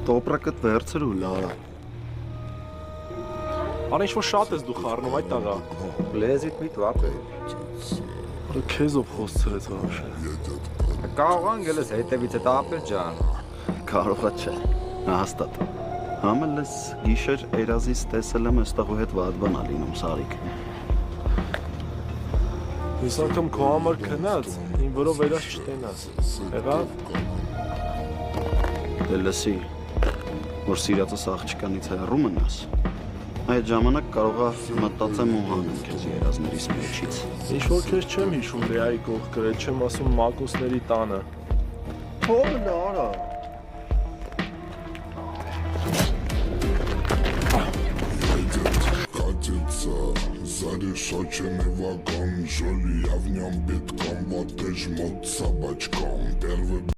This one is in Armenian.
Տոպրակդ վերցր ու լարա։ Արա ինչ-որ շատ ես դու խառնում այդ տաղա։ Լեզիդ մի տվապ է։ Արա քեզով խոսցրեց վաշը։ Կարող անգելես հետևից է տապեր ջան։ Կարողա չէ, հաստատ։ Համելես գիշեր երազից տեսել եմ այստեղ ու հետ վադվան ալինում Սարիկ։ Ես անգամ քո համար քնած, ին որով վերած չտենաս։ Եղավ։ Դե լսի, որ սիրածս աղջկանից հեռու մնաս, այդ ժամանակ կարողա մտածեմ ու հանեմ քեզ երազներիս մեջից։ Ինչ որ քեզ չեմ հիշում Լեայի կողքրը, չեմ ասում Մակոսների տանը։ Թող լարա։ Зарешоченный вагон, жоли, я в нем битком, вот и жмут собачком. Первый